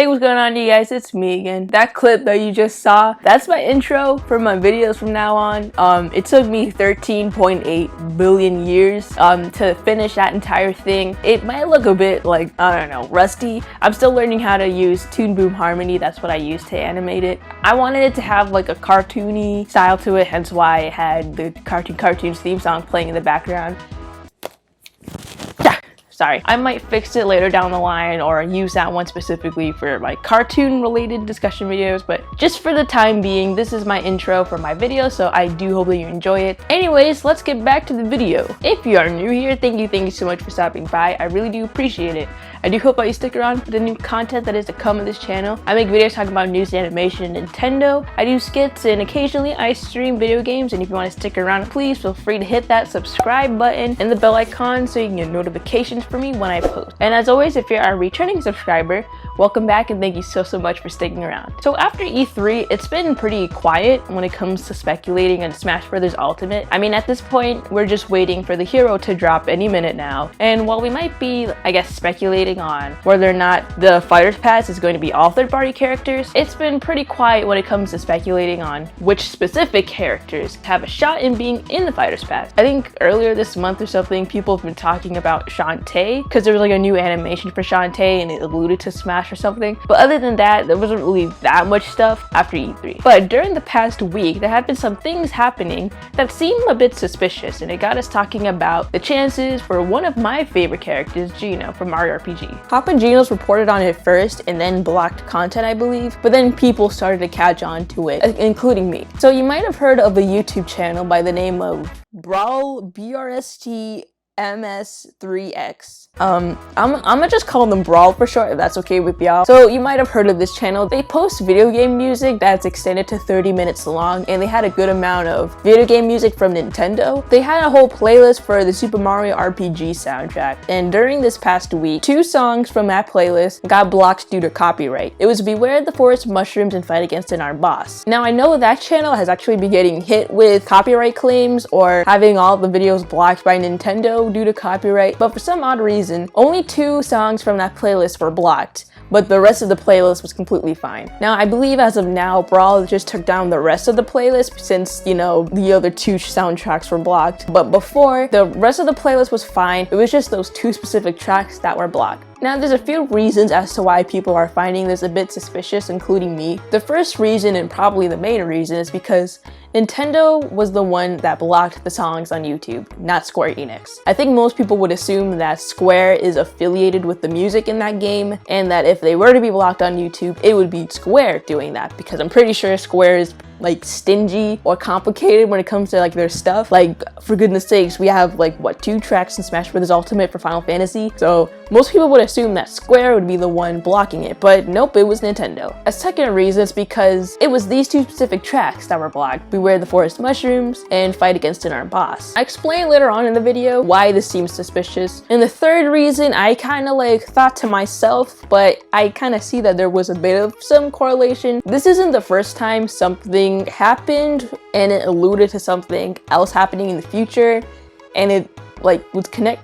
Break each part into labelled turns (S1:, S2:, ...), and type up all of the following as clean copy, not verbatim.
S1: Hey, what's going on, you guys? It's me again. That clip that you just saw, that's my intro for my videos from now on. It took me 13.8 billion years to finish that entire thing. It might look a bit like, I don't know, rusty. I'm still learning how to use Toon Boom Harmony. That's what I use to animate it. I wanted it to have like a cartoony style to it, hence why it had the Cartoons theme song playing in the background. Sorry, I might fix it later down the line or use that one specifically for my cartoon related discussion videos, but just for the time being, this is my intro for my video, so I do hope that you enjoy it. Anyways, let's get back to the video. If you are new here, thank you so much for stopping by. I really do appreciate it. I do hope that you stick around for the new content that is to come on this channel. I make videos talking about news, animation, and Nintendo. I do skits, and occasionally I stream video games, and if you want to stick around, please feel free to hit that subscribe button and the bell icon so you can get notifications for me when I post. And as always, if you're a returning subscriber, welcome back and thank you so much for sticking around. So after E3, it's been pretty quiet when it comes to speculating on Smash Bros. Ultimate. I mean, at this point, we're just waiting for the hero to drop any minute now. And while we might be, I guess, speculating on whether or not the Fighters Pass is going to be all third-party characters, it's been pretty quiet when it comes to speculating on which specific characters have a shot in being in the Fighters Pass. I think earlier this month or something, people have been talking about Shantae, because there was like a new animation for Shantae and it alluded to Smash or something. But other than that, there wasn't really that much stuff after E3. But during the past week, there have been some things happening that seem a bit suspicious, and it got us talking about the chances for one of my favorite characters, Gino from Mario RPG. Papa Gino's reported on it first and then blocked content, I believe, but then people started to catch on to it, including me. So you might have heard of a YouTube channel by the name of Brawl, BRST MS3X. I'm gonna just call them Brawl for short, if that's okay with y'all. So you might have heard of this channel. They post video game music that's extended to 30 minutes long, and they had a good amount of video game music from Nintendo. They had a whole playlist for the Super Mario RPG soundtrack, and during this past week, 2 songs from that playlist got blocked due to copyright. It was Beware the Forest Mushrooms and Fight Against an Armed Boss. Now I know that channel has actually been getting hit with copyright claims or having all the videos blocked by Nintendo due to copyright, but for some odd reason, only 2 songs from that playlist were blocked, but the rest of the playlist was completely fine. Now, I believe as of now, Brawl just took down the rest of the playlist since, you know, the other 2 soundtracks were blocked, but before, the rest of the playlist was fine. It was just those 2 specific tracks that were blocked. Now, there's a few reasons as to why people are finding this a bit suspicious, including me. The first reason, and probably the main reason, is because Nintendo was the one that blocked the songs on YouTube, not Square Enix. I think most people would assume that Square is affiliated with the music in that game, and that if they were to be blocked on YouTube, it would be Square doing that, because I'm pretty sure Square is like stingy or complicated when it comes to like their stuff. Like, for goodness sakes, we have like what, 2 tracks in Smash Bros. Ultimate for Final Fantasy, so most people would assume that Square would be the one blocking it, but nope, it was Nintendo. A second reason is because it was these 2 specific tracks that were blocked, Beware the Forest Mushrooms and Fight Against an Armed Boss. I explain later on in the video why this seems suspicious. And the third reason, I kind of like thought to myself, but I kind of see that there was a bit of some correlation. This isn't the first time something happened and it alluded to something else happening in the future, and it like would connect.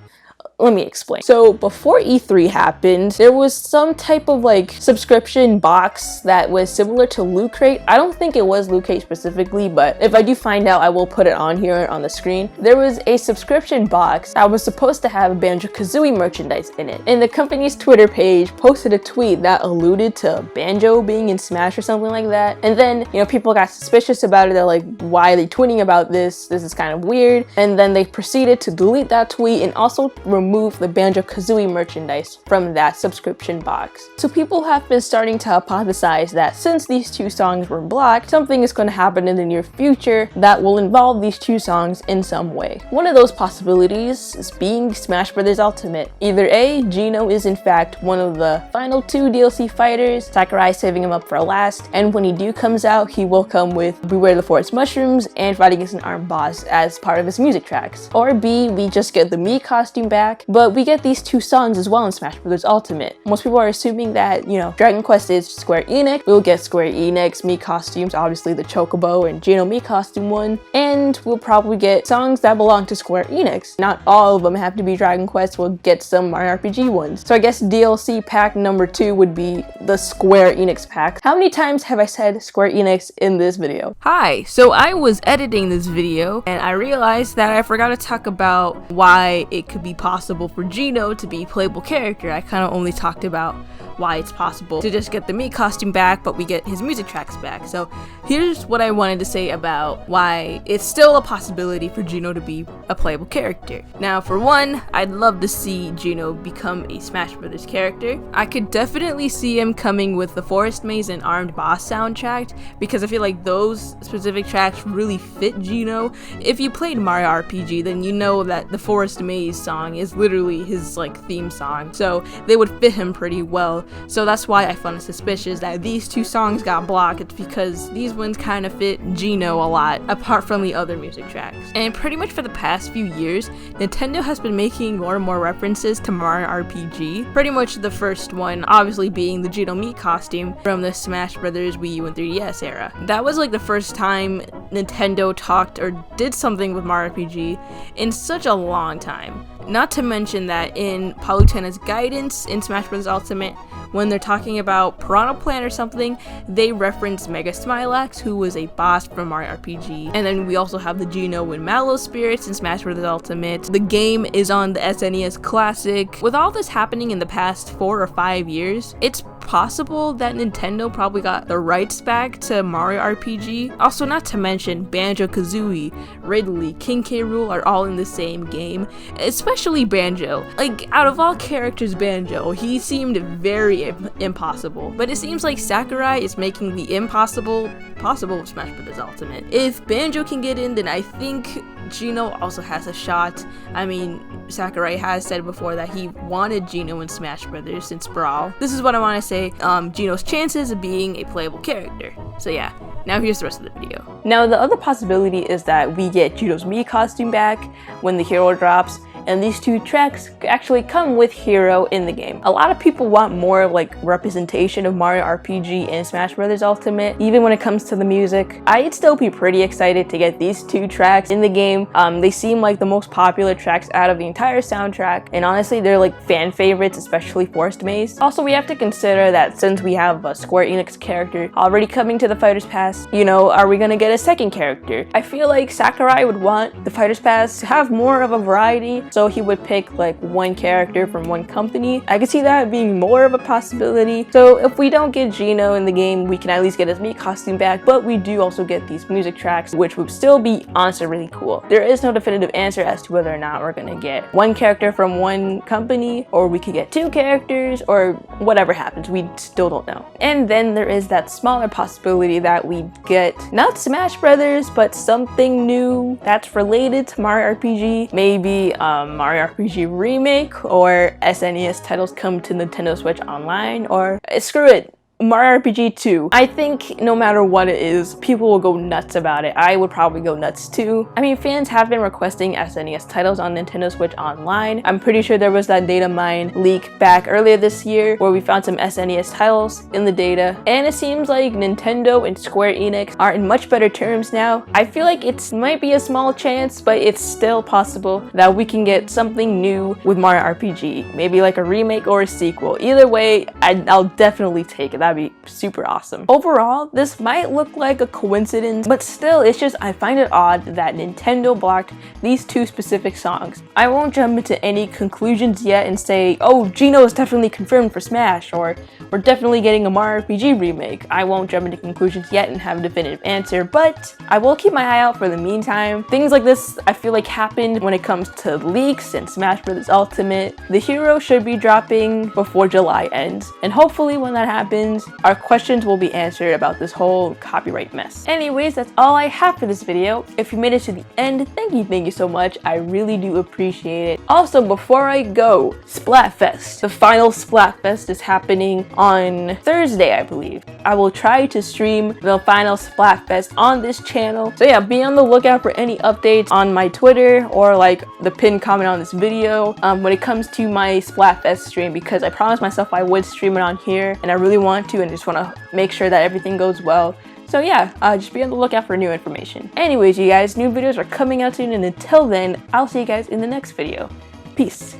S1: Let me explain. So before E3 happened, there was some type of like subscription box that was similar to Loot Crate. I don't think it was Loot Crate specifically, but if I do find out, I will put it on here on the screen. There was a subscription box that was supposed to have Banjo-Kazooie merchandise in it. And the company's Twitter page posted a tweet that alluded to Banjo being in Smash or something like that. And then, you know, people got suspicious about it. They're like, why are they tweeting about this? This is kind of weird. And then they proceeded to delete that tweet and also remove the Banjo-Kazooie merchandise from that subscription box. So people have been starting to hypothesize that since these 2 songs were blocked, something is going to happen in the near future that will involve these 2 songs in some way. One of those possibilities is being Smash Bros. Ultimate. Either A, Gino is in fact one of the final 2 DLC fighters, Sakurai saving him up for last, and when he comes out, he will come with Beware the Forest Mushrooms and Fight Against an Armed Boss as part of his music tracks. Or B, we just get the Mii costume back, pack, but we get these 2 songs as well in Smash Bros. Ultimate. Most people are assuming that, you know, Dragon Quest is Square Enix. We'll get Square Enix Mii costumes, obviously the Chocobo and Gino Mii costume one, and we'll probably get songs that belong to Square Enix. Not all of them have to be Dragon Quest. We'll get some Mario RPG ones. So I guess DLC pack number 2 would be the Square Enix pack. How many times have I said Square Enix in this video? Hi, so I was editing this video and I realized that I forgot to talk about why it could be possible for Gino to be a playable character. I kind of only talked about why it's possible to just get the Mii costume back, but we get his music tracks back. So here's what I wanted to say about why it's still a possibility for Gino to be a playable character. Now, for one, I'd love to see Gino become a Smash Bros. Character. I could definitely see him coming with the Forest Maze and Armed Boss soundtrack, because I feel like those specific tracks really fit Gino. If you played Mario RPG, then you know that the Forest Maze song is literally his like theme song, so they would fit him pretty well. So that's why I found it suspicious that these 2 songs got blocked. It's because these ones kind of fit Gino a lot, apart from the other music tracks. And pretty much for the past few years, Nintendo has been making more and more references to Mario RPG. Pretty much the first one, obviously being the Gino Mii costume from the Smash Bros. Wii U and 3DS era. That was like the first time Nintendo talked or did something with Mario RPG in such a long time. Not to mention that in Palutena's guidance in Smash Bros. Ultimate, when they're talking about Piranha Plant or something, they reference Mega Smilax, who was a boss from Mario RPG. And then we also have the Gino and Mallow spirits in Smash Bros. Ultimate. The game is on the SNES Classic. With all this happening in the past 4 or 5 years, it's possible that Nintendo probably got the rights back to Mario RPG. Also, not to mention Banjo-Kazooie, Ridley, King K. Rool are all in the same game, especially Banjo. Like, out of all characters, Banjo, he seemed very impossible, but it seems like Sakurai is making the impossible possible with Smash Bros. Ultimate. If Banjo can get in, then I think Gino also has a shot. I mean, Sakurai has said before that he wanted Gino in Smash Bros. Since Brawl. This is what I want to say, Gino's chances of being a playable character. So yeah, now here's the rest of the video. Now the other possibility is that we get Gino's Mii costume back when the hero drops, and these 2 tracks actually come with Hero in the game. A lot of people want more like representation of Mario RPG in Smash Bros. Ultimate, even when it comes to the music. I'd still be pretty excited to get these 2 tracks in the game. They seem like the most popular tracks out of the entire soundtrack, and honestly they're like fan favorites, especially Forest Maze. Also, we have to consider that since we have a Square Enix character already coming to the Fighters Pass, you know, are we gonna get a second character? I feel like Sakurai would want the Fighters Pass to have more of a variety, so he would pick like 1 character from 1 company. I could see that being more of a possibility. So if we don't get Gino in the game, we can at least get his Mii costume back, but we do also get these music tracks, which would still be honestly really cool. There is no definitive answer as to whether or not we're gonna get 1 character from 1 company, or we could get 2 characters, or whatever happens, we still don't know. And then there is that smaller possibility that we get not Smash Brothers, but something new that's related to Mario RPG. Maybe Mario RPG Remake, or SNES titles come to Nintendo Switch Online, or screw it, Mario RPG 2. I think no matter what it is, people will go nuts about it. I would probably go nuts too. I mean, fans have been requesting SNES titles on Nintendo Switch Online. I'm pretty sure there was that data mine leak back earlier this year where we found some SNES titles in the data, and it seems like Nintendo and Square Enix are in much better terms now. I feel like it might be a small chance, but it's still possible that we can get something new with Mario RPG. Maybe like a remake or a sequel. Either way, I'll definitely take it. That'd be super awesome. Overall, this might look like a coincidence, but still, it's just I find it odd that Nintendo blocked these 2 specific songs. I won't jump into any conclusions yet and say, oh, Gino is definitely confirmed for Smash, or we're definitely getting a Mario RPG remake. I won't jump into conclusions yet and have a definitive answer, but I will keep my eye out for the meantime. Things like this I feel like happened when it comes to leaks and Smash Bros. Ultimate. The hero should be dropping before July ends, and hopefully when that happens, our questions will be answered about this whole copyright mess. Anyways, that's all I have for this video. If you made it to the end, thank you so much. I really do appreciate it. Also, before I go, Splatfest. The final Splatfest is happening on Thursday, I believe. I will try to stream the final Splatfest on this channel. So yeah, be on the lookout for any updates on my Twitter or like the pinned comment on this video when it comes to my Splatfest stream, because I promised myself I would stream it on here and I really want to, and just want to make sure that everything goes well. So yeah, just be on the lookout for new information. Anyways, you guys, new videos are coming out soon, and until then, I'll see you guys in the next video. Peace.